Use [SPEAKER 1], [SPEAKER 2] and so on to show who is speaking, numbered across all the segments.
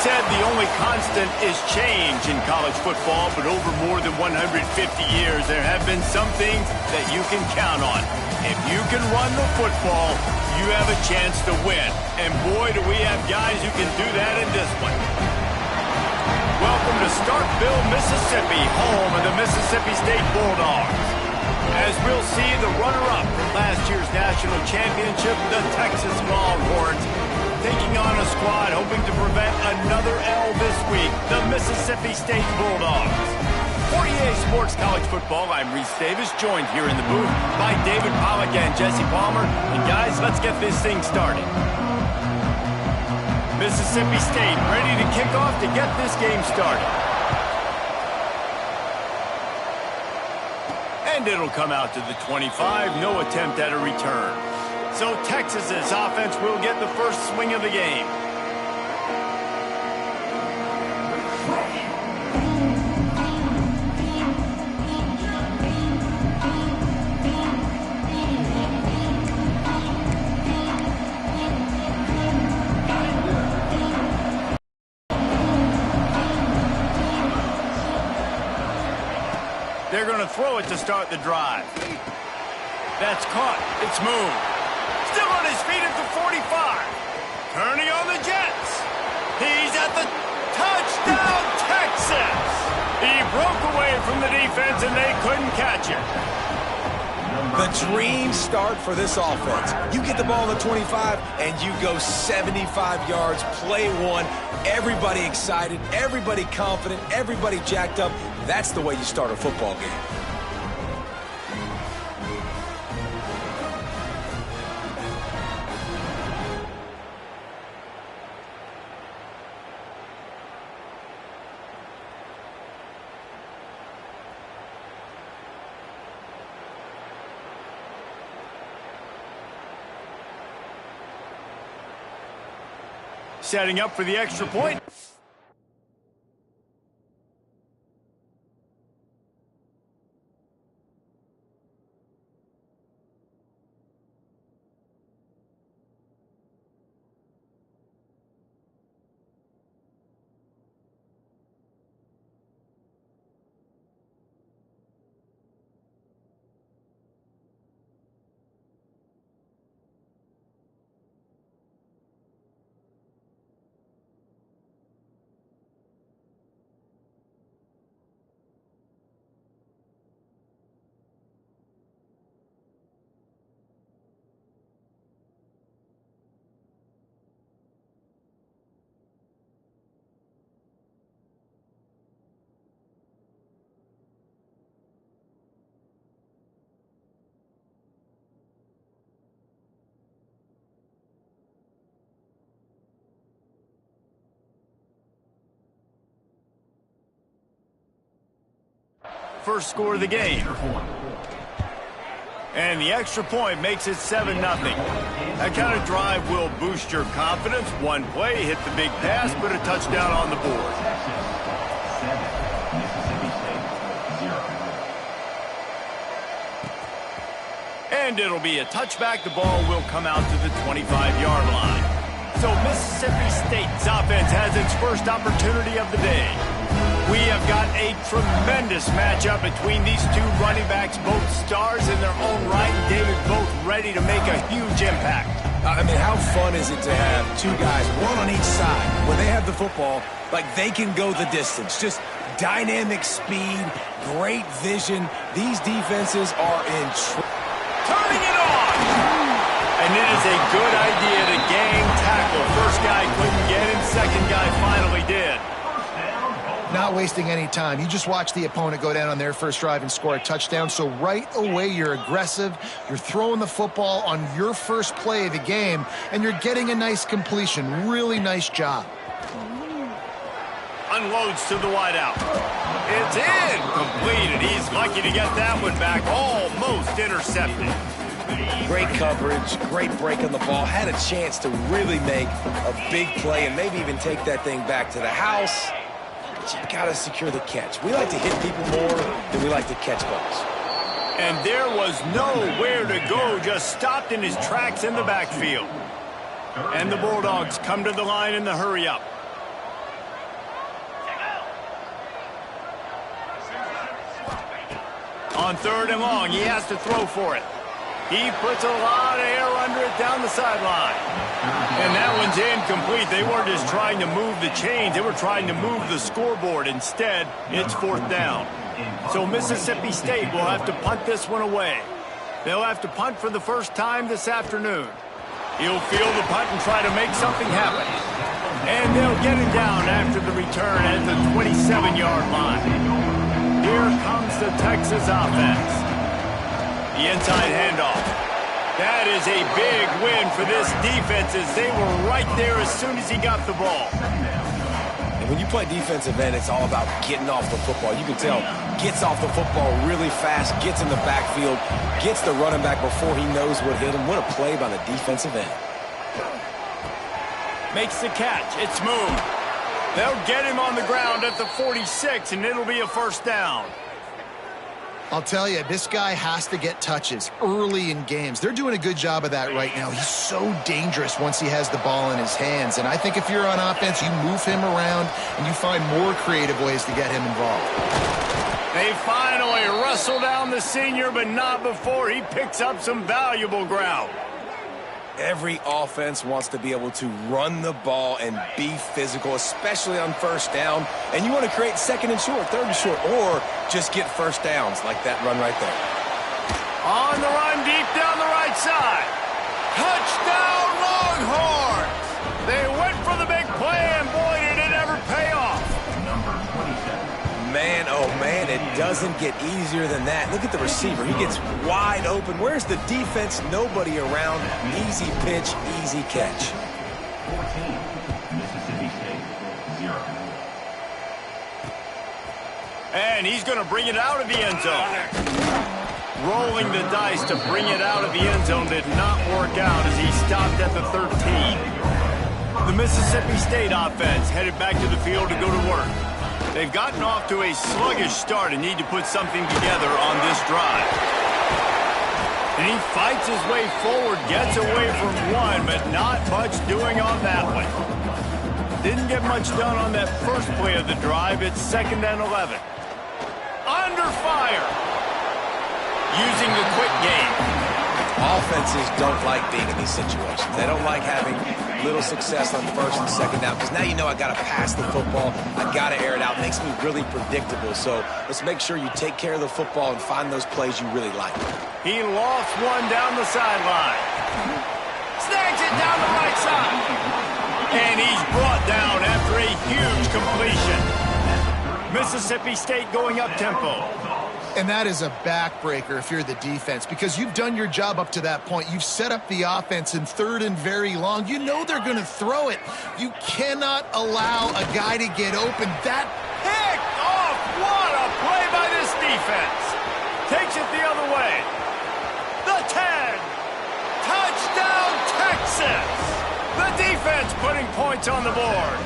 [SPEAKER 1] said the only constant is change in college football, but over more than 150 years, there have been some things that you can count on. If you can run the football, you have a chance to win. And boy, do we have guys who can do that in this one. Welcome to Starkville, Mississippi, home of the Mississippi State Bulldogs. As we'll see, the runner-up from last year's national championship, the Texas Longhorns, taking on a squad hoping to prevent another L this week, the Mississippi State Bulldogs. For EA Sports College Football, I'm Reese Davis, joined here in the booth by David Pollack and Jesse Palmer. And guys, let's get this thing started. Mississippi State ready to kick off to get this game started. And it'll come out to the 25, no attempt at a return. So Texas's offense will get the first swing of the game. They're going to throw it to start the drive. That's caught. It's moved. Still on his feet at the 45. Turning on the Jets. He's at the touchdown, Texas. He broke away from the defense and they couldn't catch him.
[SPEAKER 2] The dream start for this offense. You get the ball at the 25 and you go 75 yards, play one. Everybody excited, everybody confident, everybody jacked up. That's the way you start a football game.
[SPEAKER 1] Setting up for the extra point. First score of the game. And the extra point makes it 7-0. That kind of drive will boost your confidence. One play, hit the big pass, put a touchdown on the board. And it'll be a touchback. The ball will come out to the 25-yard line. So Mississippi State's offense has its first opportunity of the day. We have got a tremendous matchup between these two running backs, both stars in their own right. David, both ready to make a huge impact.
[SPEAKER 2] I mean, how fun is it to have two guys, one on each side, when they have the football, like they can go the distance. Just dynamic speed, great vision. These defenses are in
[SPEAKER 1] turning it on! And it is a good idea to gang tackle. First guy couldn't get him, second guy finally did.
[SPEAKER 3] Not wasting any time. You just watch the opponent go down on their first drive and score a touchdown. So right away, you're aggressive. You're throwing the football on your first play of the game, and you're getting a nice completion. Really nice job.
[SPEAKER 1] Unloads to the wideout. It's in. Completed. He's lucky to get that one back. Almost intercepted.
[SPEAKER 2] Great coverage, great break on the ball. Had a chance to really make a big play and maybe even take that thing back to the house. You gotta secure the catch. We like to hit people more than we like to catch balls.
[SPEAKER 1] And there was nowhere to go, just stopped in his tracks in the backfield. And the Bulldogs come to the line in the hurry up. On 3rd and long, he has to throw for it. He puts a lot of air under it down the sideline. And that one's incomplete. They weren't just trying to move the chains. They were trying to move the scoreboard. Instead, it's 4th down. So Mississippi State will have to punt this one away. They'll have to punt for the first time this afternoon. He'll field the punt and try to make something happen. And they'll get it down after the return at the 27-yard line. Here comes the Texas offense. The inside handoff. That is a big win for this defense as they were right there as soon as he got the ball.
[SPEAKER 2] And when you play defensive end, it's all about getting off the football. You can tell, gets off the football really fast, gets in the backfield, gets the running back before he knows what hit him. What a play by the defensive end.
[SPEAKER 1] Makes the catch. It's moved. They'll get him on the ground at the 46, and it'll be a 1st down.
[SPEAKER 3] I'll tell you, this guy has to get touches early in games. They're doing a good job of that right now. He's so dangerous once he has the ball in his hands. And I think if you're on offense, you move him around and you find more creative ways to get him involved.
[SPEAKER 1] They finally wrestle down the senior, but not before he picks up some valuable ground.
[SPEAKER 2] Every offense wants to be able to run the ball and be physical, especially on 1st down. And you want to create 2nd and short, 3rd and short, or just get 1st downs like that run right there.
[SPEAKER 1] On the run deep down the right side. Touchdown Longhorns! They went for the big play, and boy, did it ever pay off.
[SPEAKER 2] Man, oh man, it doesn't get easier than that. Look at the receiver. He gets wide open. Where's the defense? Nobody around. Easy pitch, easy catch.
[SPEAKER 4] 14, Mississippi State, 0.
[SPEAKER 1] And he's going to bring it out of the end zone. Rolling the dice to bring it out of the end zone did not work out as he stopped at the 13. The Mississippi State offense headed back to the field to go to work. They've gotten off to a sluggish start and need to put something together on this drive. And he fights his way forward, gets away from one, but not much doing on that one. Didn't get much done on that first play of the drive. It's 2nd and 11. Under fire. Using the quick game.
[SPEAKER 2] Offenses don't like being in these situations. They don't like having little success on 1st and 2nd down because now you know I got to pass the football. I got to air it out. It makes me really predictable. So let's make sure you take care of the football and find those plays you really like.
[SPEAKER 1] He lost one down the sideline. Snags it down the right side. And he's brought down after a huge completion. Mississippi State going up tempo.
[SPEAKER 3] And that is a backbreaker if you're the defense because you've done your job up to that point. You've set up the offense in 3rd and very long. You know they're going to throw it. You cannot allow a guy to get open. That
[SPEAKER 1] picked off. What a play by this defense. Takes it the other way. The 10. Touchdown, Texas. The defense putting points on the board.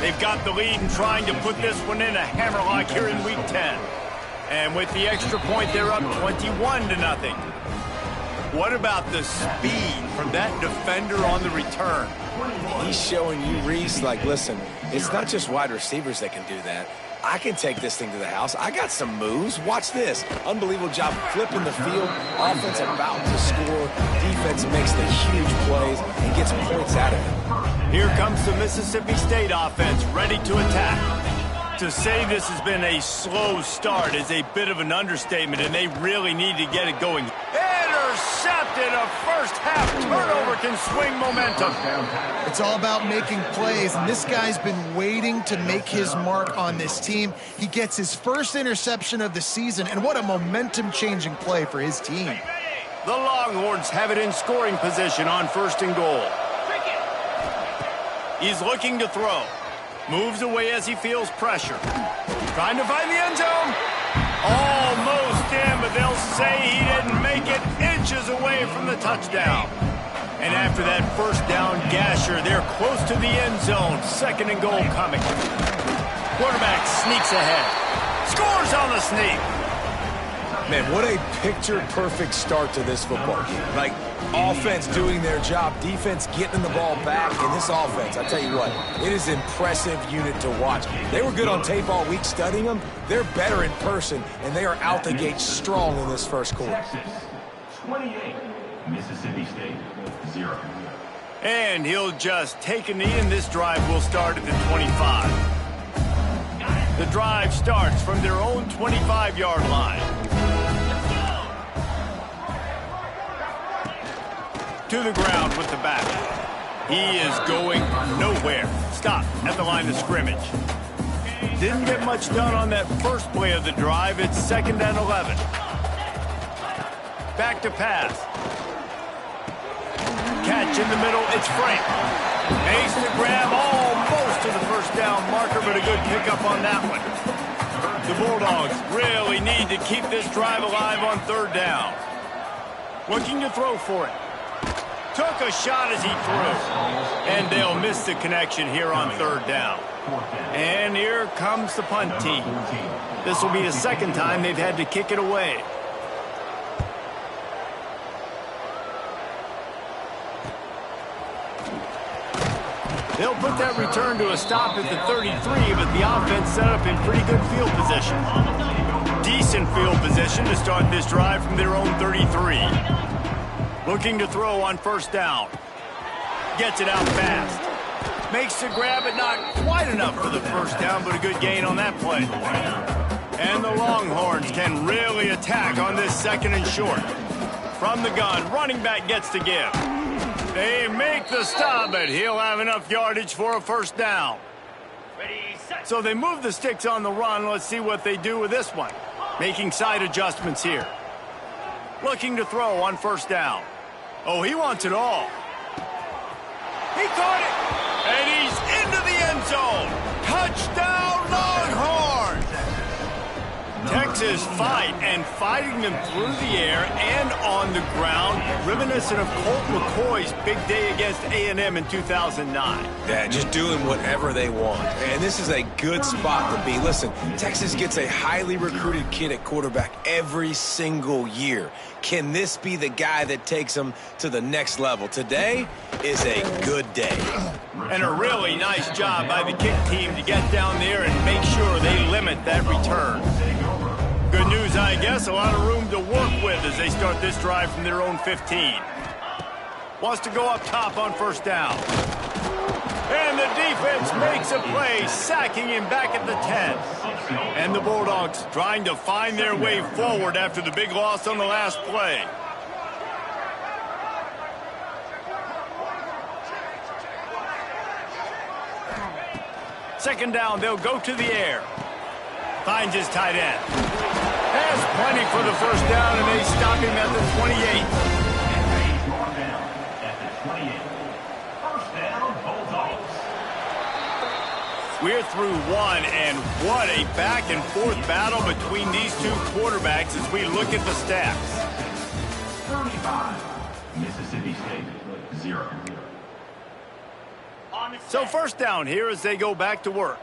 [SPEAKER 1] They've got the lead and trying to put this one in a hammerlock here in Week 10. And with the extra point, they're up 21-0. What about the speed from that defender on the return?
[SPEAKER 2] He's showing you, Reese, like, listen, it's not just wide receivers that can do that. I can take this thing to the house. I got some moves. Watch this. Unbelievable job flipping the field. Offense about to score. Defense makes the huge plays and gets points out of it.
[SPEAKER 1] Here comes the Mississippi State offense ready to attack. To say this has been a slow start is a bit of an understatement, and they really need to get it going. Intercepted. A first-half turnover can swing momentum.
[SPEAKER 3] It's all about making plays, and this guy's been waiting to make his mark on this team. He gets his first interception of the season, and what a momentum-changing play for his team.
[SPEAKER 1] The Longhorns have it in scoring position on 1st and goal. He's looking to throw. Moves away as he feels pressure. Trying to find the end zone. Almost in, but they'll say he didn't make it, inches away from the touchdown. And after that 1st down gasher, they're close to the end zone. 2nd and goal coming. Quarterback sneaks ahead. Scores on the sneak.
[SPEAKER 2] Man, what a picture-perfect start to this football game. Like, offense doing their job, defense getting the ball back, and this offense, I tell you what, it is an impressive unit to watch. They were good on tape all week studying them. They're better in person, and they are out the gate strong in this first quarter.
[SPEAKER 4] Texas, 28. Mississippi State, 0.
[SPEAKER 1] And he'll just take a knee, and this drive will start at the 25. The drive starts from their own 25-yard line. To the ground with the back. He is going nowhere. Stop at the line of scrimmage. Didn't get much done on that first play of the drive. It's 2nd and 11. Back to pass. Catch in the middle. It's Frank. Makes the grab almost to the first down marker, but a good pickup on that one. The Bulldogs really need to keep this drive alive on 3rd down. Looking to throw for it. Took a shot as he threw. And they'll miss the connection here on 3rd down. And here comes the punt team. This will be the 2nd time they've had to kick it away. They'll put that return to a stop at the 33, but the offense set up in pretty good field position. Decent field position to start this drive from their own 33. Looking to throw on 1st down. Gets it out fast. Makes the grab, but not quite enough for the 1st down, but a good gain on that play. And the Longhorns can really attack on this 2nd and short. From the gun, running back gets to give. They make the stop, but he'll have enough yardage for a 1st down. So they move the sticks on the run. Let's see what they do with this one. Making side adjustments here. Looking to throw on 1st down. Oh, he wants it all. He caught it, and he's into the end zone. Touchdown, Longhorns! Texas fighting them through the air and on the ground, reminiscent of Colt McCoy's big day against A&M in 2009.
[SPEAKER 2] Yeah, just doing whatever they want. And this is a good spot to be. Listen, Texas gets a highly recruited kid at quarterback every single year. Can this be the guy that takes them to the next level? Today is a good day.
[SPEAKER 1] And a really nice job by the kick team to get down there and make sure they limit that return. Good news, I guess, a lot of room to work with as they start this drive from their own 15. Wants to go up top on 1st down. And the defense makes a play, sacking him back at the 10. And the Bulldogs trying to find their way forward after the big loss on the last play. Second down, they'll go to the air. Finds his tight end. Has plenty for the 1st down, and they stop him at the 28. We're through one, and what a back-and-forth battle between these two quarterbacks as we look at the stats.
[SPEAKER 4] 35. Mississippi State, 0.
[SPEAKER 1] So 1st down here as they go back to work.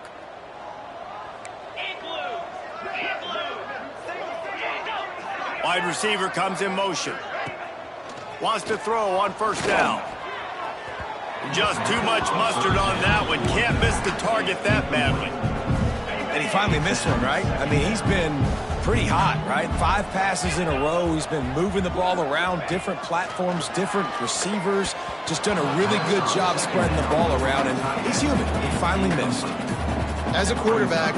[SPEAKER 1] Wide receiver comes in motion. Wants to throw on 1st down. Just too much mustard on that one. Can't miss the target that badly.
[SPEAKER 2] And he finally missed one, right? I mean, he's been pretty hot, right? 5 passes in a row. He's been moving the ball around, different platforms, different receivers. Just done a really good job spreading the ball around, and he's human. He finally missed.
[SPEAKER 3] As a quarterback,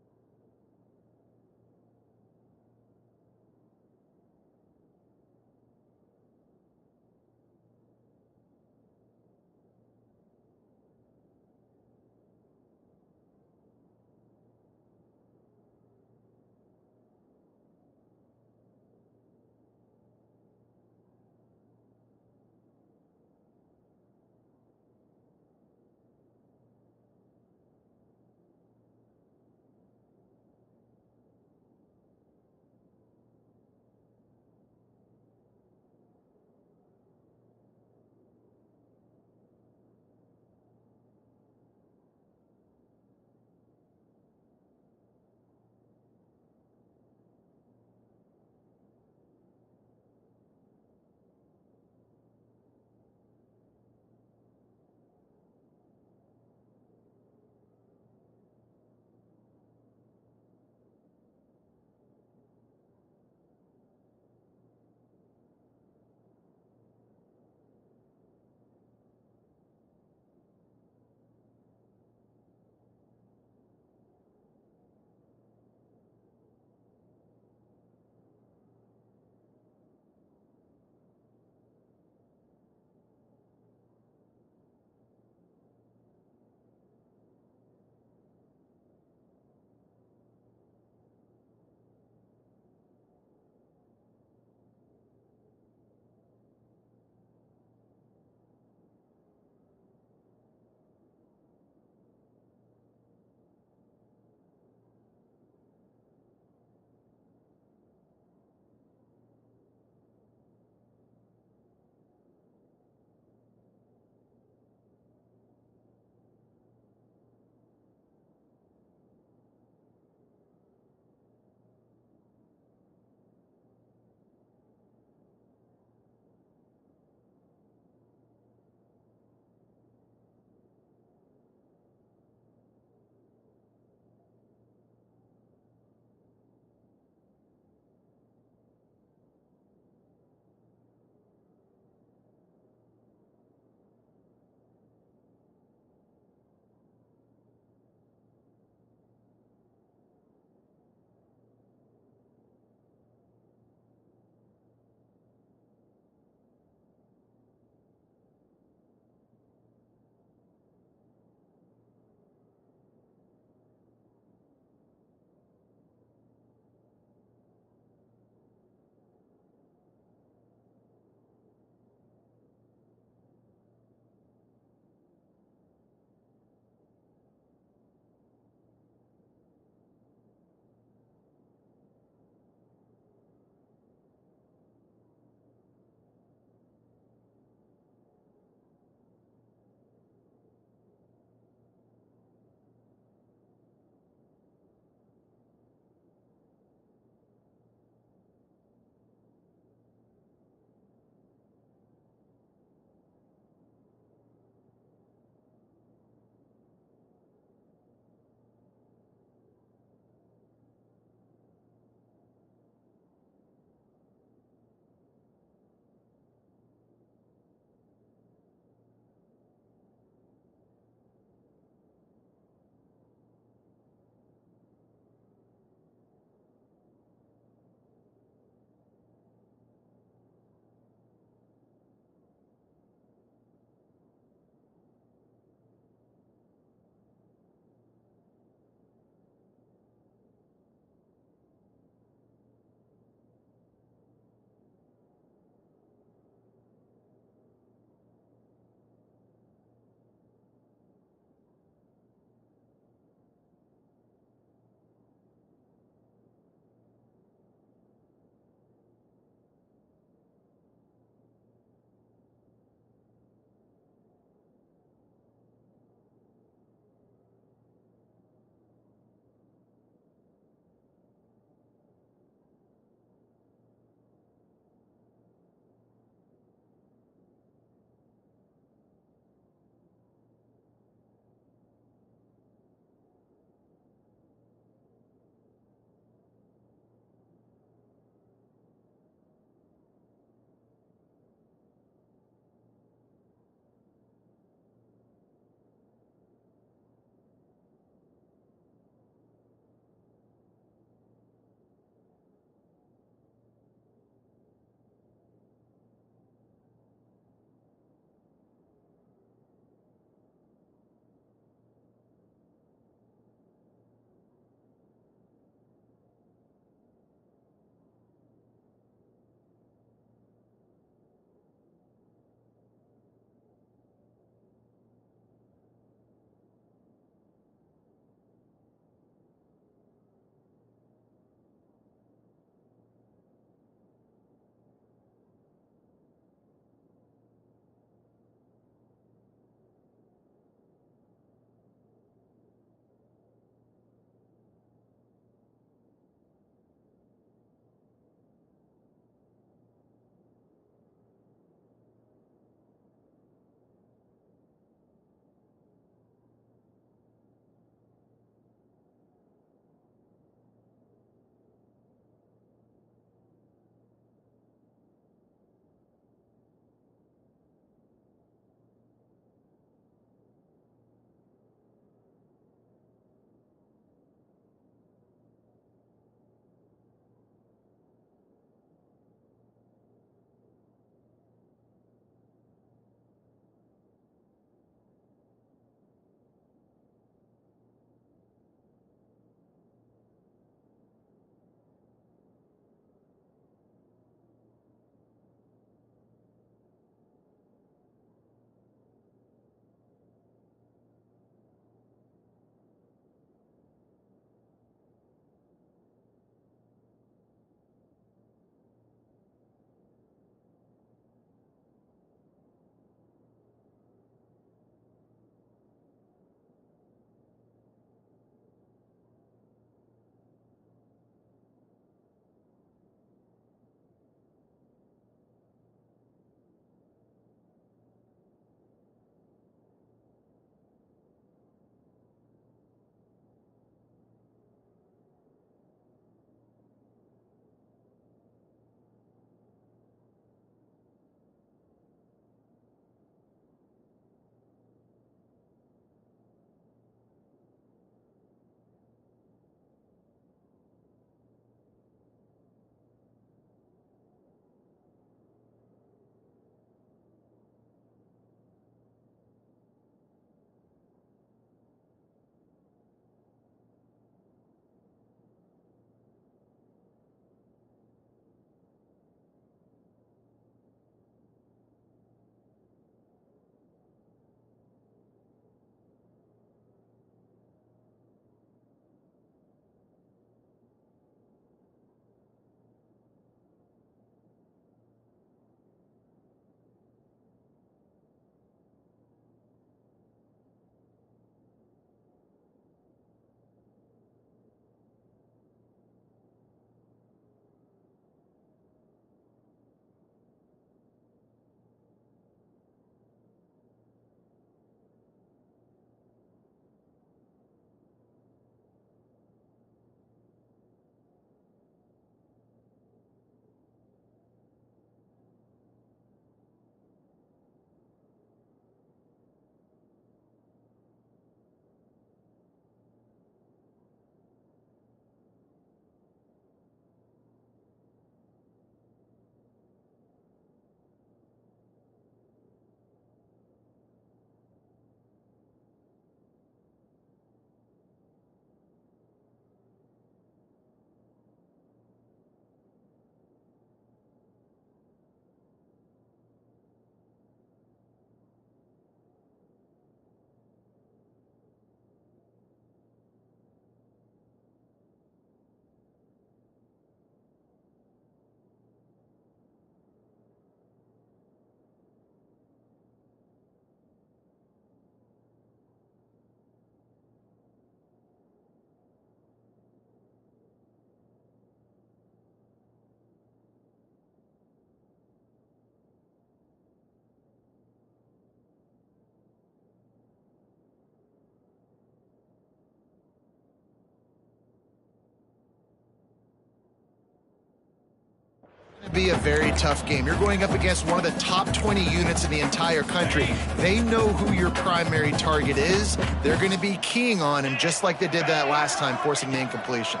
[SPEAKER 3] be a very tough game. You're going up against one of the top 20 units in the entire country. They know who your primary target is. They're going to be keying on him just like they did that last time, forcing the incompletion.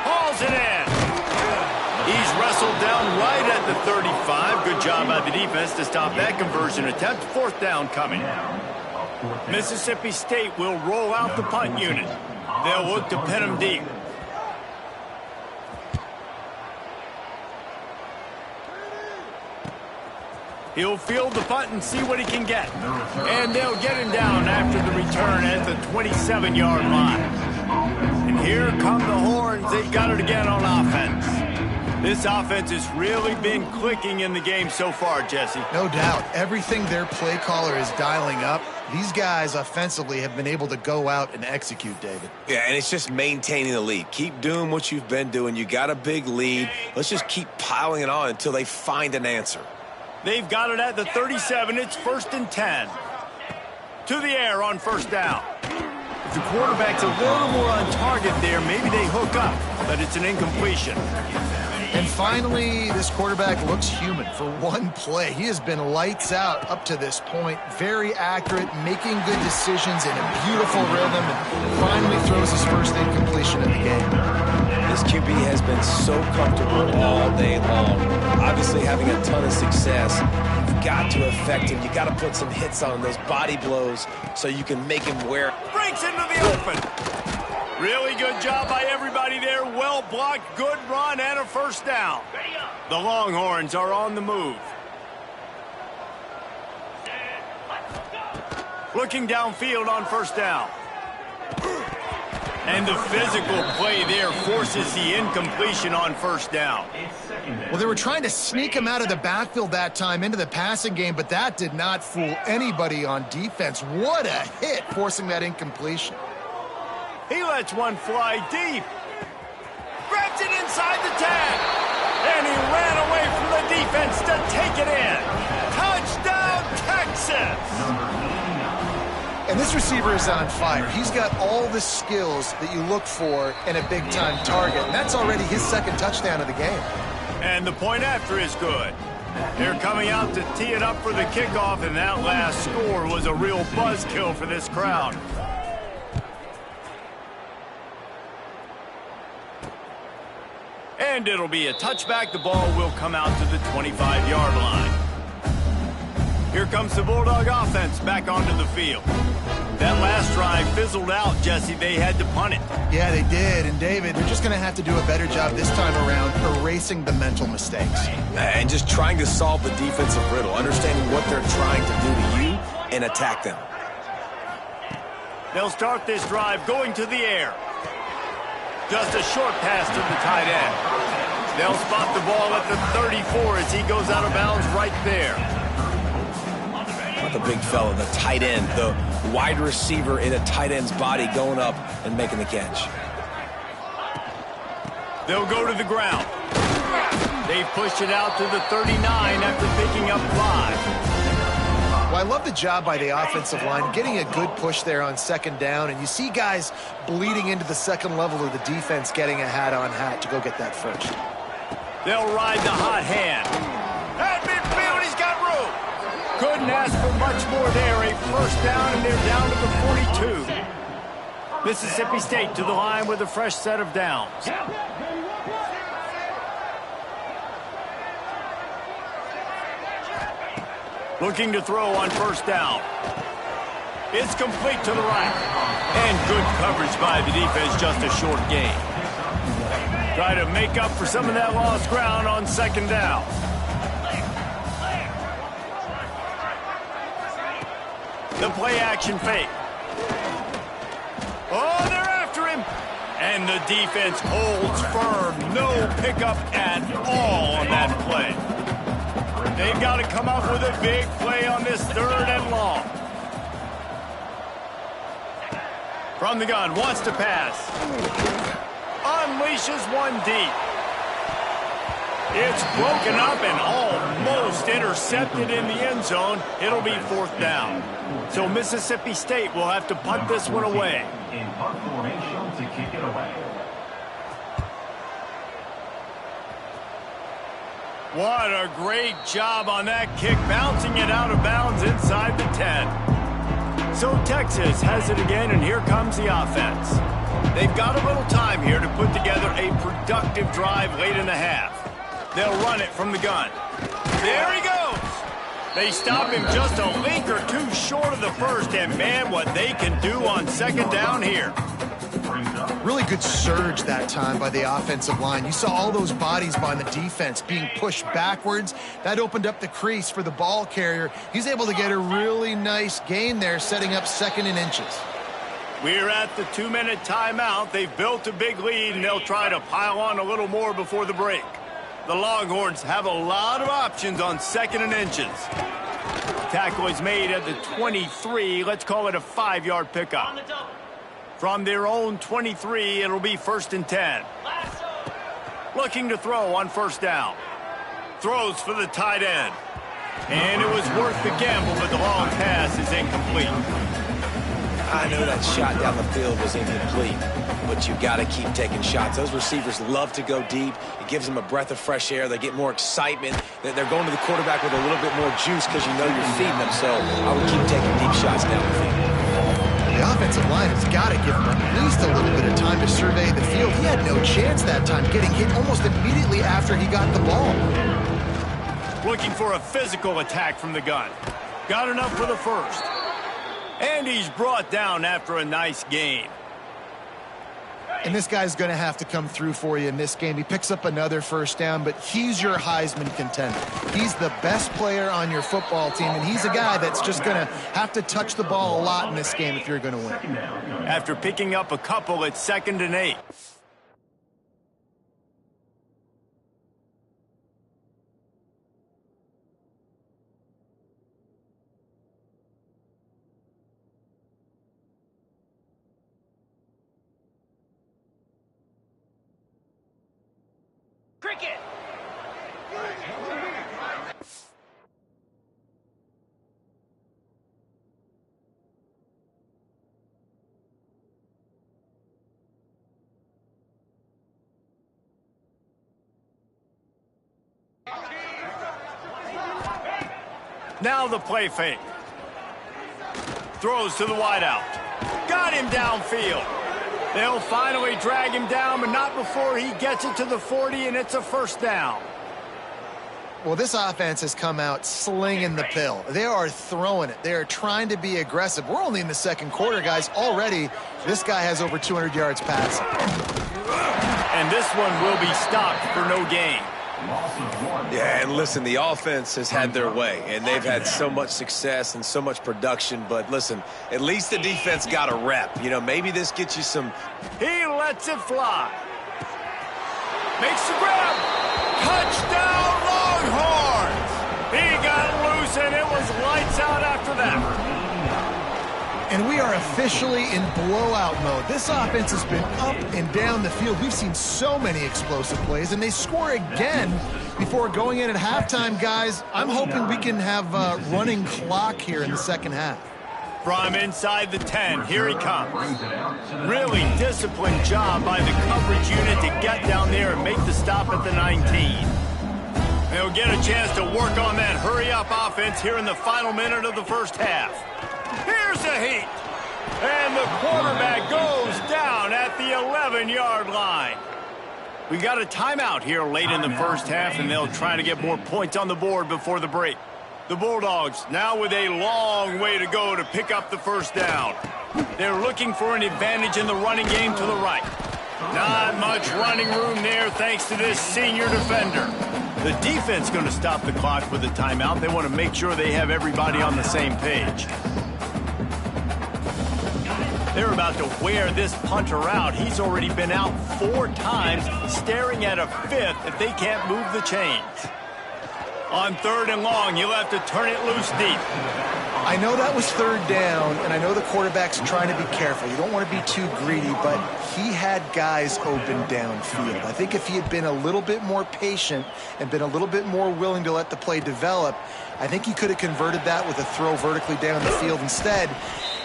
[SPEAKER 1] Hauls it in. He's wrestled down right at the 35. Good job by the defense to stop that conversion attempt. Fourth down coming. Mississippi State will roll out the punt unit. They'll look to pin him deep. He'll field the punt and see what he can get. And they'll get him down after the return at the 27-yard line. And here come the horns. They got it again on offense. This offense has really been clicking in the game so far, Jesse.
[SPEAKER 3] No doubt. Everything their play caller is dialing up, these guys offensively have been able to go out and execute, David.
[SPEAKER 2] Yeah, and it's just maintaining the lead. Keep doing what you've been doing. You got a big lead. Let's just keep piling it on until they find an answer.
[SPEAKER 1] They've got it at the 37. It's 1st and 10. To the air on first down. If the quarterback's a little more on target there, maybe they hook up, but it's an incompletion.
[SPEAKER 3] And finally, this quarterback looks human for one play. He has been lights out up to this point. Very accurate, making good decisions in a beautiful rhythm, and finally throws his first incompletion of the game.
[SPEAKER 2] This QB has been so comfortable all day long. Obviously having a ton of success. You've got to affect him. You got to put some hits on those body blows so you can make him wear.
[SPEAKER 1] Breaks into the open. Really good job by everybody there. Well blocked, good run, and a first down. The Longhorns are on the move. Looking downfield on first down. And the physical play there forces the incompletion on first down.
[SPEAKER 3] Well, they were trying to sneak him out of the backfield that time into the passing game, but that did not fool anybody on defense. What a hit, forcing that incompletion.
[SPEAKER 1] He lets one fly deep. Grabs it inside the 10. And he ran away from the defense to take it in. Touchdown, Texas!
[SPEAKER 3] And this receiver is on fire. He's got all the skills that you look for in a big-time target. And that's already his second touchdown of the game.
[SPEAKER 1] And the point after is good. They're coming out to tee it up for the kickoff, and that last score was a real buzzkill for this crowd. And it'll be a touchback. The ball will come out to the 25-yard line. Here comes the Bulldog offense back onto the field. That last drive fizzled out, Jesse. They had to punt it.
[SPEAKER 3] Yeah, they did. And, David, they're just going to have to do a better job this time around erasing the mental mistakes.
[SPEAKER 2] And just trying to solve the defensive riddle, understanding what they're trying to do to you and attack them.
[SPEAKER 1] They'll start this drive going to the air. Just a short pass to the tight end. They'll spot the ball at the 34 as he goes out of bounds right there.
[SPEAKER 2] Not the big fella, the tight end, the wide receiver in a tight end's body going up and making the catch.
[SPEAKER 1] They'll go to the ground. They pushed it out to the 39 after picking up 5.
[SPEAKER 3] Well, I love the job by the offensive line, getting a good push there on second down, and you see guys bleeding into the second level of the defense getting a hat-on-hat to go get that first. They'll
[SPEAKER 1] ride the hot hand. At midfield, he's got room. Couldn't ask for much more there. A first down, and they're down to the 42. Mississippi State to the line with a fresh set of downs. Looking to throw on first down. It's complete to the right. And good coverage by the defense, just a short gain. Try to make up for some of that lost ground on second down. The play action fake. Oh, they're after him. And the defense holds firm. No pickup at all on that play. They've got to come up with a big play on this 3rd and long. From the gun, wants to pass. Unleashes one deep. It's broken up and almost intercepted in the end zone. It'll be 4th down. So Mississippi State will have to punt this one away.
[SPEAKER 4] In punt formation to kick it away.
[SPEAKER 1] What a great job on that kick, bouncing it out of bounds inside the 10. So Texas has it again, and here comes the offense. They've got a little time here to put together a productive drive late in the half. They'll run it from the gun. There he goes. They stop him just a link or two short of the first, and man, what they can do on second down here.
[SPEAKER 3] Really good surge that time by the offensive line. You saw all those bodies by the defense being pushed backwards. That opened up the crease for the ball carrier. He's able to get a really nice gain there, setting up 2nd and inches.
[SPEAKER 1] We're at the 2-minute timeout. They've built a big lead, and they'll try to pile on a little more before the break. The Longhorns have a lot of options on 2nd and inches. Tackle is made at the 23. Let's call it a 5-yard pickup. From their own 23, it'll be 1st and 10. Looking to throw on 1st down. Throws for the tight end. And it was worth the gamble, but the long pass is incomplete.
[SPEAKER 2] I know that shot down the field was incomplete, but you got to keep taking shots. Those receivers love to go deep. It gives them a breath of fresh air. They get more excitement. They're going to the quarterback with a little bit more juice because you know you're feeding them. So I would keep taking deep shots down the field.
[SPEAKER 3] The offensive line has got to give him at least a little bit of time to survey the field. He had no chance that time, getting hit almost immediately after he got the ball.
[SPEAKER 1] Looking for a physical attack from the gun. Got enough for the first. And he's brought down after a nice gain.
[SPEAKER 3] And this guy's going to have to come through for you in this game. He picks up another 1st down, but he's your Heisman contender. He's the best player on your football team, and he's a guy that's just going to have to touch the ball a lot in this game if you're going to win.
[SPEAKER 1] After picking up a couple, it's 2nd and 8. Cricket! Now the play fake. Throws to the wideout. Got him downfield. They'll finally drag him down, but not before he gets it to the 40, and it's a 1st down.
[SPEAKER 3] Well, this offense has come out slinging the pill. They are throwing it. They are trying to be aggressive. We're only in the 2nd quarter, guys. Already, this guy has over 200 yards passing.
[SPEAKER 1] And this one will be stopped for no gain.
[SPEAKER 2] Yeah, and listen, the offense has had their way, and they've had so much success and so much production. But listen, at least the defense got a rep. You know, maybe this gets you some.
[SPEAKER 1] He lets it fly. Makes the grab. Touchdown, Longhorns! He got loose, and it was lights out after that.
[SPEAKER 3] And we are officially in blowout mode. This offense has been up and down the field. We've seen so many explosive plays, and they score again before going in at halftime, guys. I'm hoping we can have a running clock here in the 2nd half.
[SPEAKER 1] From inside the 10, here he comes. Really disciplined job by the coverage unit to get down there and make the stop at the 19. They'll get a chance to work on that hurry-up offense here in the final minute of the 1st half. Here's a heat. And the quarterback goes down at the 11-yard line. We got a timeout here late in the 1st half, and they'll try to get more points on the board before the break. The Bulldogs now with a long way to go to pick up the 1st down. They're looking for an advantage in the running game to the right. Not much running room there thanks to this senior defender. The defense going to stop the clock with a timeout. They want to make sure they have everybody on the same page. They're about to wear this punter out. He's already been out 4 times, staring at a 5th if they can't move the chains. On 3rd and long, you'll have to turn it loose deep.
[SPEAKER 3] I know that was 3rd down, and I know the quarterback's trying to be careful. You don't want to be too greedy, but he had guys open downfield. I think if he had been a little bit more patient and been a little bit more willing to let the play develop, I think he could have converted that with a throw vertically down the field. Instead,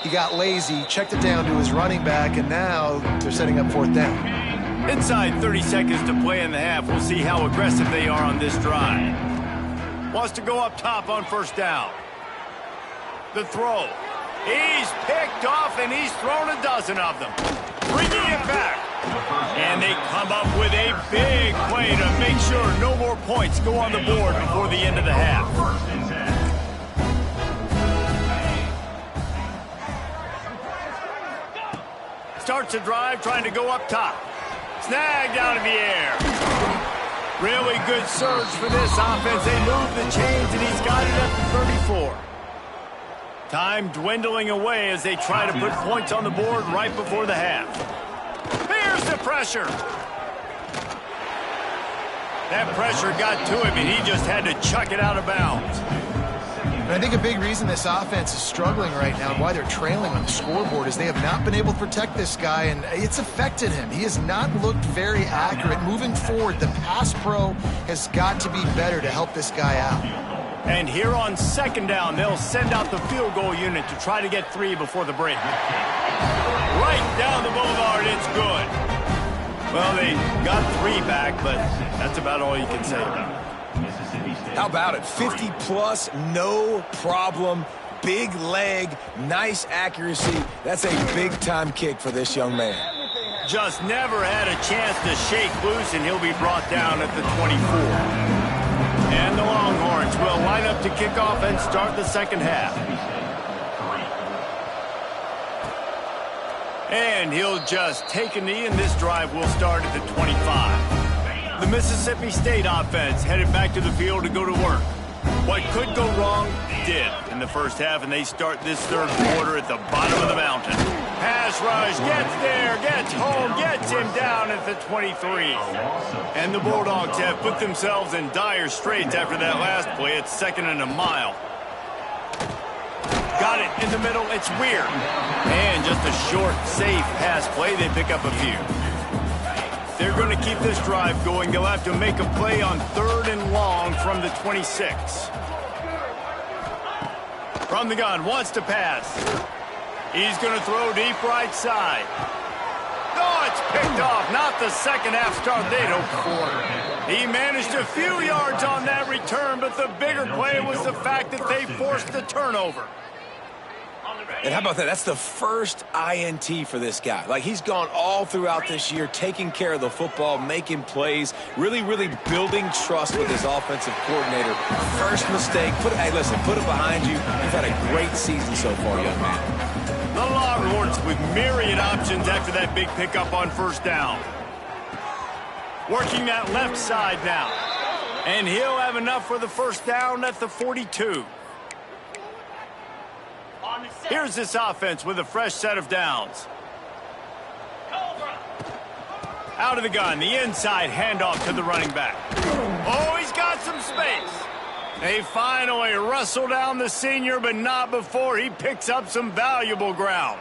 [SPEAKER 3] he got lazy, checked it down to his running back, and now they're setting up 4th down.
[SPEAKER 1] Inside 30 seconds to play in the half. We'll see how aggressive they are on this drive. Wants to go up top on first down. The throw. He's picked off, and he's thrown a dozen of them. Bringing it back. And they come up with a big play to make sure no more points go on the board before the end of the half. Starts a drive trying to go up top. Snagged out of the air. Really good surge for this offense. They move the chains, and he's got it at the 34. Time dwindling away as they try to put points on the board right before the half. Here's the pressure. That pressure got to him, and he just had to chuck it out of bounds.
[SPEAKER 3] And I think a big reason this offense is struggling right now and why they're trailing on the scoreboard is they have not been able to protect this guy, and it's affected him. He has not looked very accurate. Moving forward, the pass pro has got to be better to help this guy out.
[SPEAKER 1] And here on second down, they'll send out the field goal unit to try to get 3 before the break. Right down the boulevard, it's good. Well, they got 3 back, but that's about all you can say about it.
[SPEAKER 2] How about it? 50-plus, no problem. Big leg, nice accuracy. That's a big-time kick for this young man.
[SPEAKER 1] Just never had a chance to shake loose, and he'll be brought down at the 24. And the Longhorns will line up to kick off and start the second half. And he'll just take a knee, and this drive will start at the 25. The Mississippi State offense headed back to the field to go to work. What could go wrong did in the first half, and they start this third quarter at the bottom of the mountain. Pass rush, gets there, gets home, gets him down at the 23. And the Bulldogs have put themselves in dire straits after that last play. It's 2nd and a mile. Got it in the middle. It's Weir. And just a short, safe pass play. They pick up a few. They're going to keep this drive going. They'll have to make a play on 3rd and long from the 26. From the gun, wants to pass. He's going to throw deep right side. Oh, it's picked off. Not the second half start they'd hoped for. He managed a few yards on that return, but the bigger play was the fact that they forced the turnover.
[SPEAKER 2] And how about that? That's the first INT for this guy. Like, he's gone all throughout this year, taking care of the football, making plays, really building trust with his offensive coordinator. First mistake, hey, listen, put it behind you. You've had a great season so far, young man.
[SPEAKER 1] The Longhorns with myriad options after that big pickup on first down. Working that left side now. And he'll have enough for the first down at the 42. Here's this offense with a fresh set of downs. Out of the gun, the inside handoff to the running back. Oh, he's got some space. They finally wrestle down the senior, but not before he picks up some valuable ground.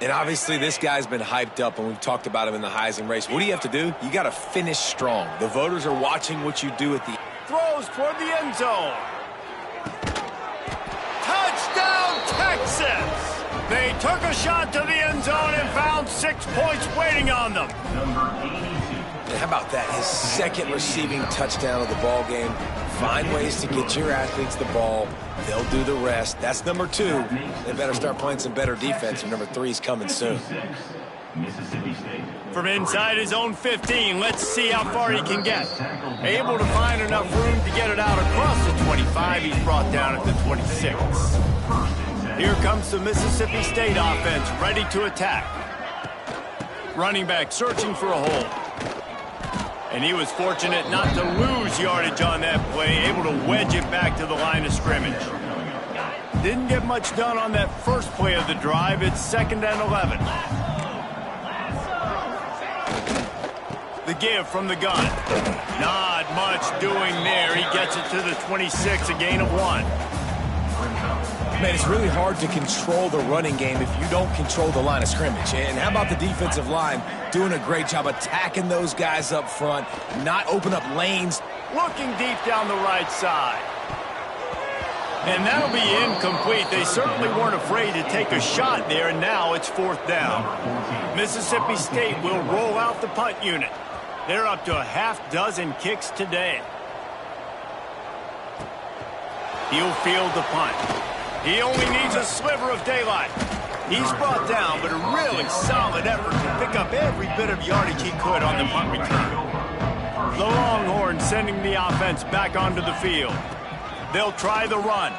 [SPEAKER 2] And obviously this guy's been hyped up, and we've talked about him in the Heisman race. What do you have to do? You got to finish strong. The voters are watching what you do at the...
[SPEAKER 1] Throws toward the end zone. Touchdown, Texas! They took a shot to the end zone and found 6 points waiting on them.
[SPEAKER 2] And how about that? His second receiving touchdown of the ball game. Find ways to get your athletes the ball. They'll do the rest. That's number 2. They better start playing some better defense, and number 3 is coming soon.
[SPEAKER 1] From inside his own 15, let's see how far he can get. Able to find enough room to get it out across the 25. He's brought down at the 26. Here comes the Mississippi State offense, ready to attack. Running back searching for a hole. And he was fortunate not to lose yardage on that play, able to wedge it back to the line of scrimmage. Didn't get much done on that first play of the drive. It's 2nd and 11. The give from the gun. Not much doing there. He gets it to the 26, a gain of 1.
[SPEAKER 2] Man, it's really hard to control the running game if you don't control the line of scrimmage. And how about the defensive line doing a great job attacking those guys up front, not open up lanes.
[SPEAKER 1] Looking deep down the right side. And that'll be incomplete. They certainly weren't afraid to take a shot there, and now it's 4th down. Mississippi State will roll out the punt unit. They're up to a half-dozen kicks today. He'll field the punt. He only needs a sliver of daylight. He's brought down, but a really solid effort to pick up every bit of yardage he could on the punt return. The Longhorns sending the offense back onto the field. They'll try the run.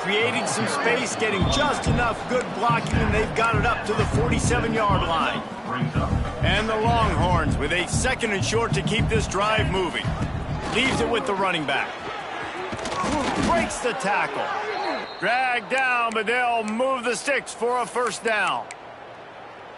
[SPEAKER 1] Creating some space, getting just enough good blocking, and they've got it up to the 47-yard line. And the Longhorns with a 2nd and short to keep this drive moving. Leaves it with the running back. Breaks the tackle. Dragged down, but they'll move the sticks for a 1st down.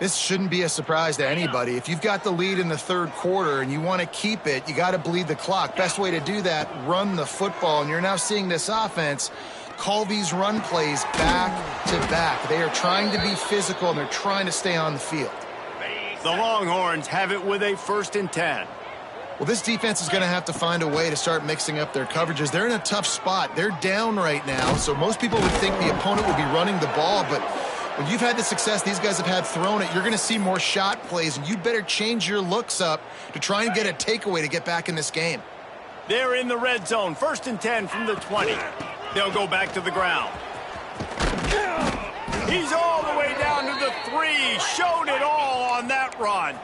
[SPEAKER 3] This shouldn't be a surprise to anybody. If you've got the lead in the 3rd quarter and you want to keep it, you got to bleed the clock. Best way to do that, run the football. And you're now seeing this offense call these run plays back to back. They are trying to be physical, and they're trying to stay on the field.
[SPEAKER 1] The Longhorns have it with a 1st and 10.
[SPEAKER 3] Well, this defense is going to have to find a way to start mixing up their coverages. They're in a tough spot. They're down right now, so most people would think the opponent would be running the ball, but when you've had the success these guys have had throwing it, you're going to see more shot plays, and you better change your looks up to try and get a takeaway to get back in this game.
[SPEAKER 1] They're in the red zone. 1st and 10 from the 20. They'll go back to the ground. He's all the way down to the 3. Showed it all on that run.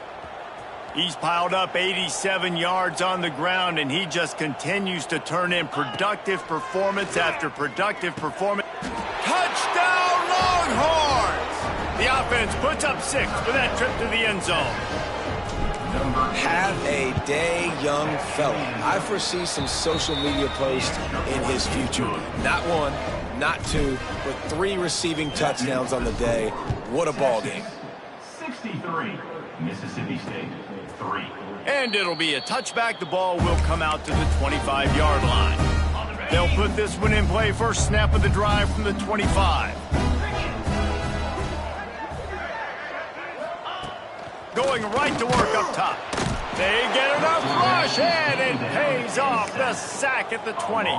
[SPEAKER 1] He's piled up 87 yards on the ground, and he just continues to turn in productive performance after productive performance. Touchdown, Longhorns! The offense puts up 6 for that trip to the end zone.
[SPEAKER 2] Have a day, young fella. I foresee some social media posts in his future. Not 1, not 2, but 3 receiving touchdowns on the day. What a ball game.
[SPEAKER 4] 63, Mississippi State, 3.
[SPEAKER 1] And it'll be a touchback. The ball will come out to the 25-yard line. They'll put this one in play. First snap of the drive from the 25. Going right to work up top. They get enough rush, and it pays off. The sack at the 20.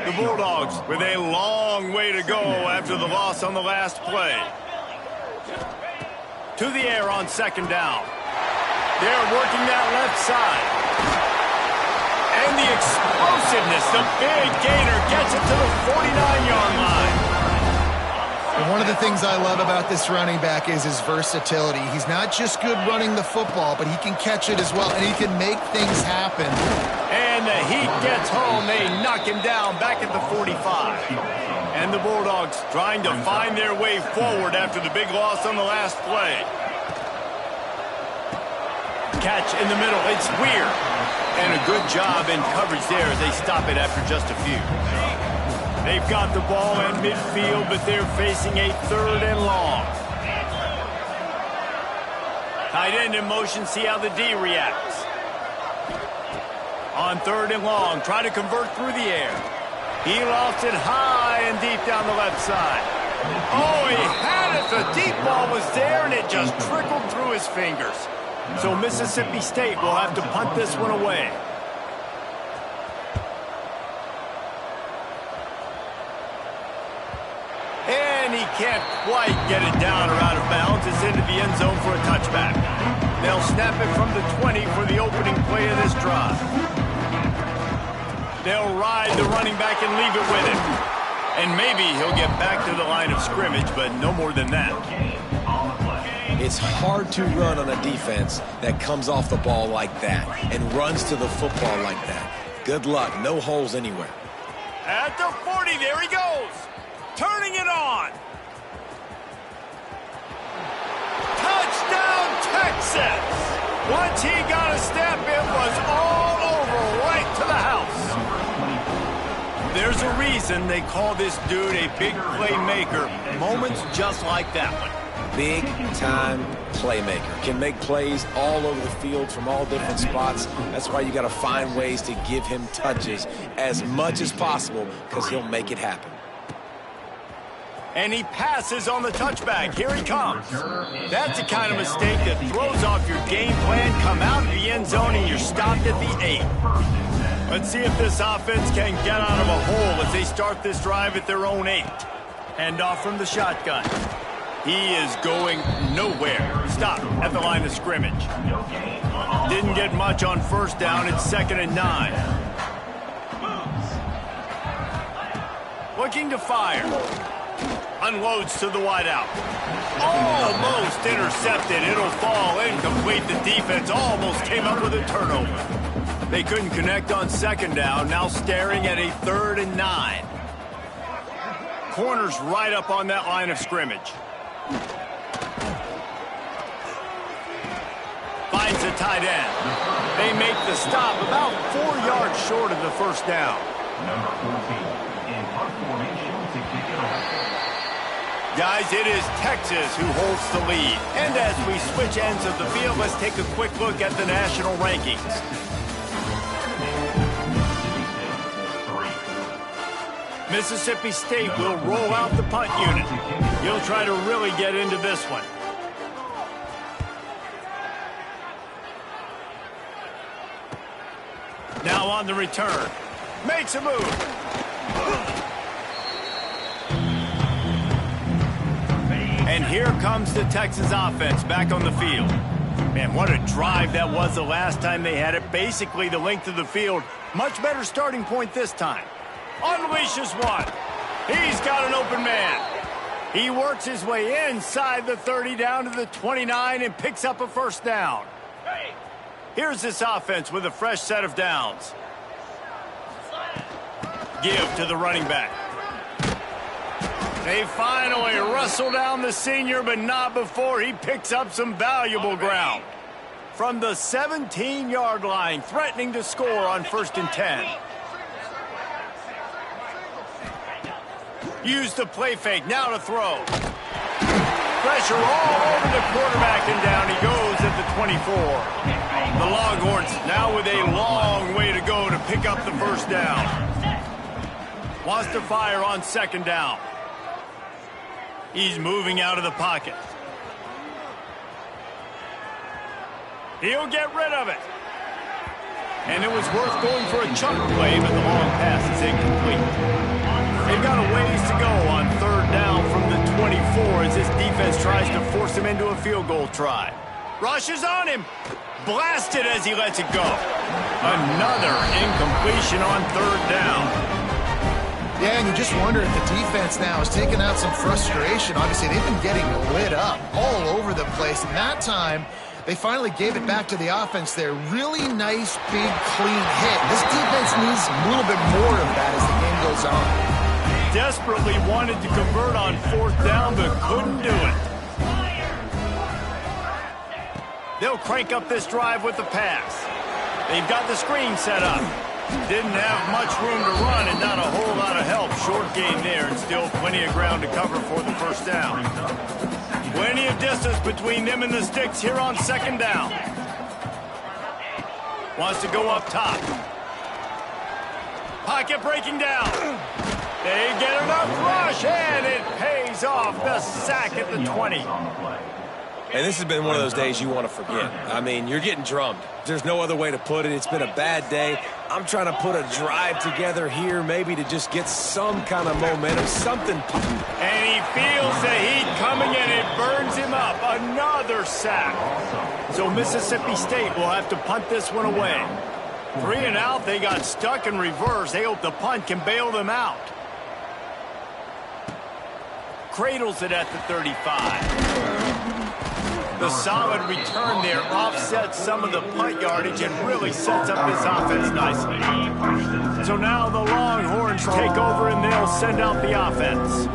[SPEAKER 1] The Bulldogs with a long way to go after the loss on the last play. To the air on 2nd down. They're working that left side. And the explosiveness, the big gainer gets it to the 49-yard line.
[SPEAKER 3] And one of the things I love about this running back is his versatility. He's not just good running the football, but he can catch it as well, and he can make things happen.
[SPEAKER 1] And the heat gets home. They knock him down back at the 45. And the Bulldogs trying to find their way forward after the big loss on the last play. Catch in the middle. It's Weir. And a good job in coverage there as they stop it after just a few. They've got the ball in midfield, but they're facing a 3rd and long. Tight end in motion, see how the D reacts. On 3rd and long, try to convert through the air. He lost it high and deep down the left side. Oh, he had it. The deep ball was there, and it just trickled through his fingers. So Mississippi State will have to punt this one away. And he can't quite get it down or out of bounds. It's into the end zone for a touchback. They'll snap it from the 20 for the opening play of this drive. They'll ride the running back and leave it with him. And maybe he'll get back to the line of scrimmage, but no more than that.
[SPEAKER 2] It's hard to run on a defense that comes off the ball like that and runs to the football like that. Good luck. No holes anywhere.
[SPEAKER 1] At the 40, there he goes. Turning it on. Touchdown, Texas. Once he got a step, it was all over, right to the house. There's a reason they call this dude a big playmaker. Moments just like that one.
[SPEAKER 2] Big-time playmaker. Can make plays all over the field from all different spots. That's why you got to find ways to give him touches as much as possible, because he'll make it happen.
[SPEAKER 1] And he passes on the touchback. Here he comes. That's the kind of mistake that throws off your game plan. Come out of the end zone and you're stopped at the 8. Let's see if this offense can get out of a hole as they start this drive at their own 8. Hand off from the shotgun. He is going nowhere. Stop at the line of scrimmage. Didn't get much on first down. It's 2nd and 9. Looking to fire. Unloads to the wideout. Almost intercepted. It'll fall incomplete. The defense almost came up with a turnover. They couldn't connect on 2nd down. Now staring at a 3rd and 9. Corners right up on that line of scrimmage. Finds a tight end. They make the stop about 4 yards short of the first down.
[SPEAKER 4] Number 14 in punt formation to kick it off.
[SPEAKER 1] Guys, it is Texas who holds the lead. And as we switch ends of the field, let's take a quick look at the national rankings. Mississippi State will roll out the punt unit. He'll try to really get into this one. Now on the return. Makes a move. And here comes the Texas offense back on the field. Man, what a drive that was the last time they had it. Basically the length of the field. Much better starting point this time. Unleashes one. He's got an open man. He works his way inside the 30 down to the 29 and picks up a first down. Here's this offense with a fresh set of downs. Give to the running back. They finally wrestle down the senior, but not before he picks up some valuable ground. From the 17-yard line, threatening to score on 1st and 10. Use the play fake, now to throw. Pressure all over the quarterback, and down he goes at the 24. The Longhorns now with a long way to go to pick up the first down. Wants to fire on 2nd down. He's moving out of the pocket. He'll get rid of it. And it was worth going for a chunk play, but the long pass is incomplete. They've got a ways to go on 3rd down from the 24 as this defense tries to force him into a field goal try. Rushes on him. Blasted as he lets it go. Another incompletion on 3rd down.
[SPEAKER 3] Yeah, and you just wonder if the defense now has taken out some frustration. Obviously, they've been getting lit up all over the place. And that time, they finally gave it back to the offense there. Really nice, big, clean hit. This defense needs a little bit more of that as the game goes on.
[SPEAKER 1] Desperately wanted to convert on 4th down, but couldn't do it. They'll crank up this drive with the pass. They've got the screen set up. Didn't have much room to run and not a whole lot of help. Short game there and still plenty of ground to cover for the first down. Plenty of distance between them and the sticks here on 2nd down. Wants to go up top. Pocket breaking down. They get enough rush and it pays off. The sack at the 20.
[SPEAKER 2] And this has been one of those days you want to forget. I mean, you're getting drummed. There's no other way to put it. It's been a bad day. I'm trying to put a drive together here maybe to just get some kind of momentum, something.
[SPEAKER 1] And he feels the heat coming and it burns him up. Another sack. So Mississippi State will have to punt this one away. 3 and out, they got stuck in reverse. They hope the punt can bail them out. Cradles it at the 35. The solid return there offsets some of the punt yardage and really sets up this offense nicely. So now the Longhorns take over and they'll send out the offense.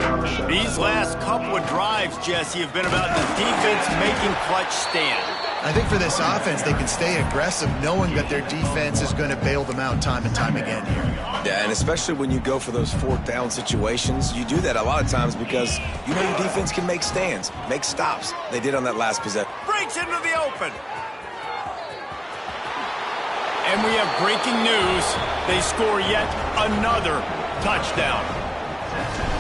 [SPEAKER 1] These last couple of drives, Jesse, have been about the defense making clutch stand.
[SPEAKER 3] I think for this offense, they can stay aggressive knowing that their defense is going to bail them out time and time again here.
[SPEAKER 2] Yeah, and especially when you go for those 4th down situations, you do that a lot of times because you know your defense can make stands, make stops. They did on that last possession.
[SPEAKER 1] Breaks into the open. And we have breaking news. They score yet another touchdown.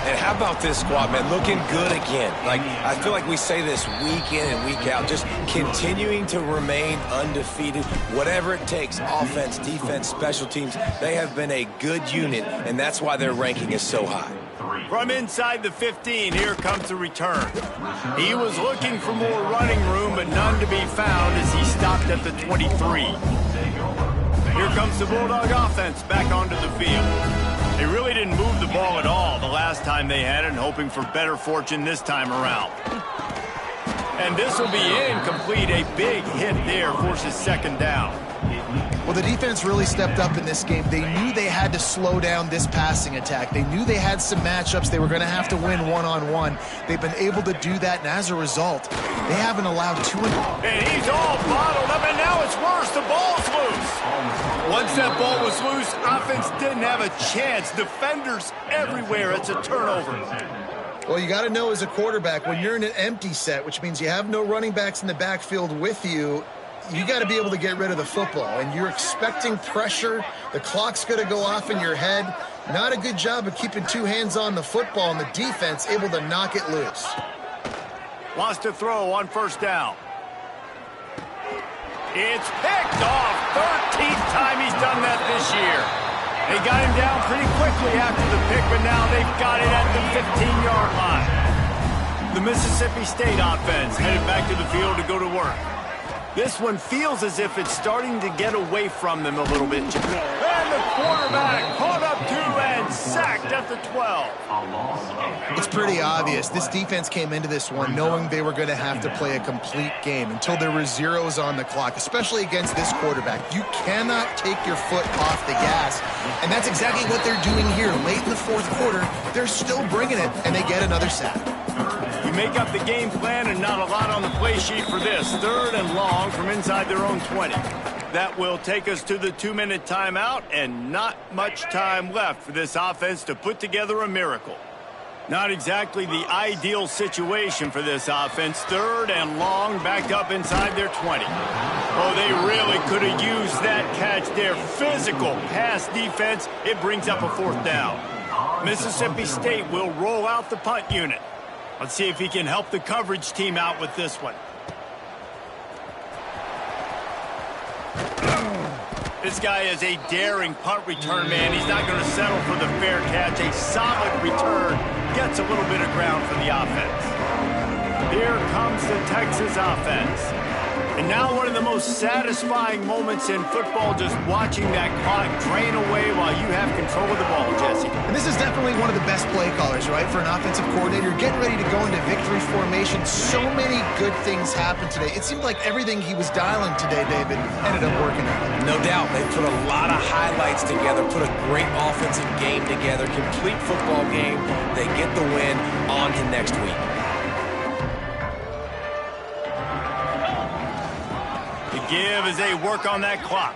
[SPEAKER 2] And how about this squad, man? Looking good again. Like, I feel like we say this week in and week out, just continuing to remain undefeated. Whatever it takes, offense, defense, special teams, they have been a good unit, and that's why their ranking is so high.
[SPEAKER 1] From inside the 15, here comes the return. He was looking for more running room, but none to be found as he stopped at the 23. Here comes the Bulldog offense back onto the field. They really didn't move the ball at all the last time they had it, hoping for better fortune this time around. And this will be incomplete. A big hit there forces second down.
[SPEAKER 3] Well, the defense really stepped up in this game. They knew they had to slow down this passing attack. They knew they had some matchups they were going to have to win one-on-one. They've been able to do that, and as a result, they haven't allowed two.
[SPEAKER 1] And he's all bottled up, and now it's worse. The ball's loose. Once that ball was loose, offense didn't have a chance. Defenders everywhere. It's a turnover.
[SPEAKER 3] Well, you got to know as a quarterback, when you're in an empty set, which means you have no running backs in the backfield with you, you got to be able to get rid of the football, and you're expecting pressure. The clock's going to go off in your head. Not a good job of keeping two hands on the football, and the defense able to knock it loose.
[SPEAKER 1] Wants to throw on first down. It's picked off. 13th time he's done that this year. They got him down pretty quickly after the pick, but now they've got it at the 15-yard line. The Mississippi State offense headed back to the field to go to work. This one feels as if it's starting to get away from them a little bit. And the quarterback caught up to and sacked at the 12.
[SPEAKER 3] It's pretty obvious. This defense came into this one knowing they were going to have to play a complete game until there were zeros on the clock, especially against this quarterback. You cannot take your foot off the gas, and that's exactly what they're doing here. Late in the fourth quarter, they're still bringing it, and they get another sack.
[SPEAKER 1] You make up the game plan and not a lot on the play sheet for this. Third and long from inside their own 20. That will take us to the 2-minute timeout, and not much time left for this offense to put together a miracle. Not exactly the ideal situation for this offense. Third and long, backed up inside their 20. Oh, they really could have used that catch there. Physical pass defense. It brings up a fourth down. Mississippi State will roll out the punt unit. Let's see if he can help the coverage team out with this one. This guy is a daring punt return man. He's not going to settle for the fair catch. A solid return gets a little bit of ground for the offense. Here comes the Texas offense. And now one of the most satisfying moments in football, just watching that clock drain away while you have control of the ball, Jesse.
[SPEAKER 3] And this is definitely one of the best play callers, right, for an offensive coordinator. Getting ready to go into victory formation. So many good things happened today. It seemed like everything he was dialing today, David, ended up working out.
[SPEAKER 2] No doubt. They put a lot of highlights together, put a great offensive game together, complete football game. They get the win. On to next week.
[SPEAKER 1] Give as they work on that clock.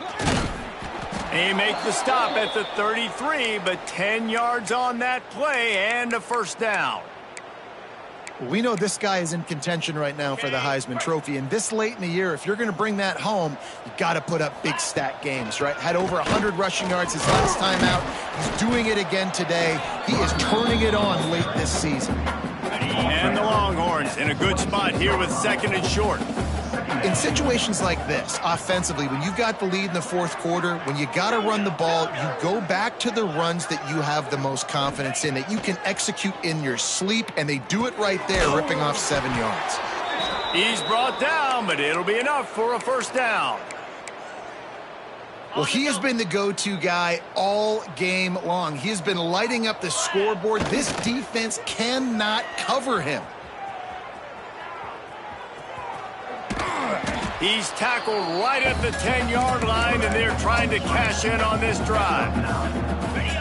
[SPEAKER 1] They make the stop at the 33, but 10 yards on that play and a first down.
[SPEAKER 3] We know this guy is in contention right now for the Heisman Trophy, and this late in the year, if you're going to bring that home, you got to put up big stat games, right? Had over 100 rushing yards his last time out. He's doing it again today. He is turning it on late this season.
[SPEAKER 1] And the Longhorns in a good spot here with second and short.
[SPEAKER 3] In situations like this, offensively, when you've got the lead in the fourth quarter, when you got to run the ball, you go back to the runs that you have the most confidence in, that you can execute in your sleep, and they do it right there, ripping off 7 yards.
[SPEAKER 1] He's brought down, but it'll be enough for a first down.
[SPEAKER 3] Well, he has been the go-to guy all game long. He has been lighting up the scoreboard. This defense cannot cover him.
[SPEAKER 1] He's tackled right at the 10-yard line, and they're trying to cash in on this drive.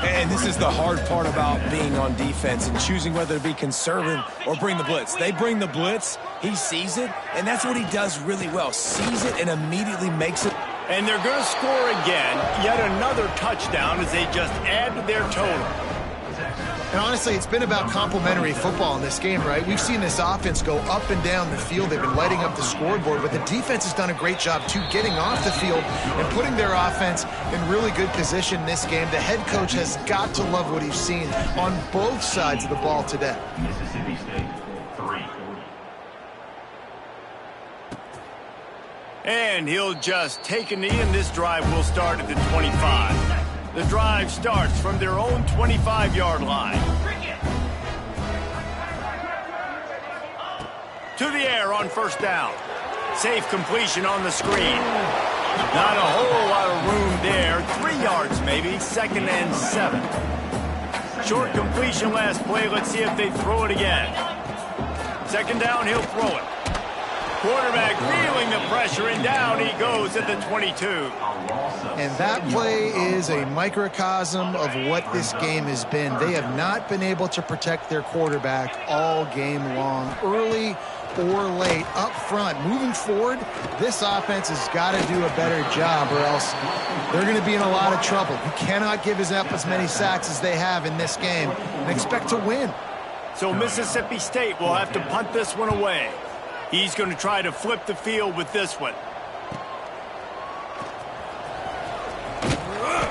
[SPEAKER 2] And this is the hard part about being on defense and choosing whether to be conservative or bring the blitz. They bring the blitz, he sees it, and that's what he does really well. Sees it and immediately makes it.
[SPEAKER 1] And they're going to score again, yet another touchdown as they just add to their total.
[SPEAKER 3] And honestly, it's been about complementary football in this game, right? We've seen this offense go up and down the field. They've been lighting up the scoreboard, but the defense has done a great job, too, getting off the field and putting their offense in really good position in this game. The head coach has got to love what he's seen on both sides of the ball today.
[SPEAKER 4] Mississippi State, 3.
[SPEAKER 1] And he'll just take a knee, and this drive will start at the 25. The drive starts from their own 25-yard line. To the air on first down. Safe completion on the screen. Not a whole lot of room there. 3 yards maybe, 2nd and 7. Short completion last play. Let's see if they throw it again. 2nd down, he'll throw it. Quarterback feeling the pressure, and down he goes at the 22.
[SPEAKER 3] And that play is a microcosm of what this game has been. They have not been able to protect their quarterback all game long, early or late, up front. Moving forward, this offense has got to do a better job, or else they're going to be in a lot of trouble. You cannot give up as many sacks as they have in this game and expect to win.
[SPEAKER 1] So Mississippi State will have to punt this one away. He's going to try to flip the field with this one.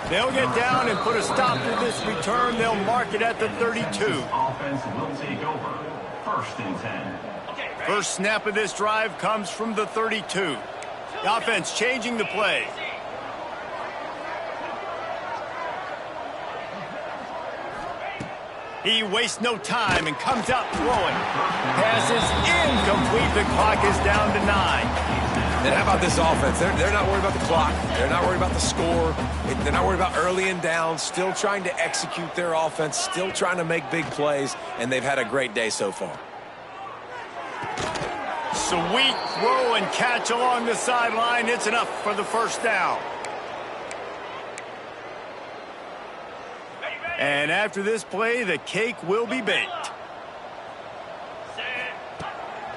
[SPEAKER 1] They'll get down and put a stop to this return. They'll mark it at the 32.
[SPEAKER 4] Offense will take over. 1st and 10.
[SPEAKER 1] First snap of this drive comes from the 32. The offense changing the play. He wastes no time and comes out throwing. Pass is incomplete. The clock is down to 9.
[SPEAKER 2] And how about this offense? They're not worried about the clock. They're not worried about the score. They're not worried about early and down. Still trying to execute their offense. Still trying to make big plays. And they've had a great day so far.
[SPEAKER 1] Sweet throw and catch along the sideline. It's enough for the first down. And after this play, the cake will be baked.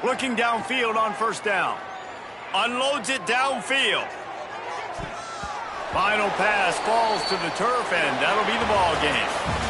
[SPEAKER 1] Looking downfield on first down. Unloads it downfield. Final pass falls to the turf, and that'll be the ball game.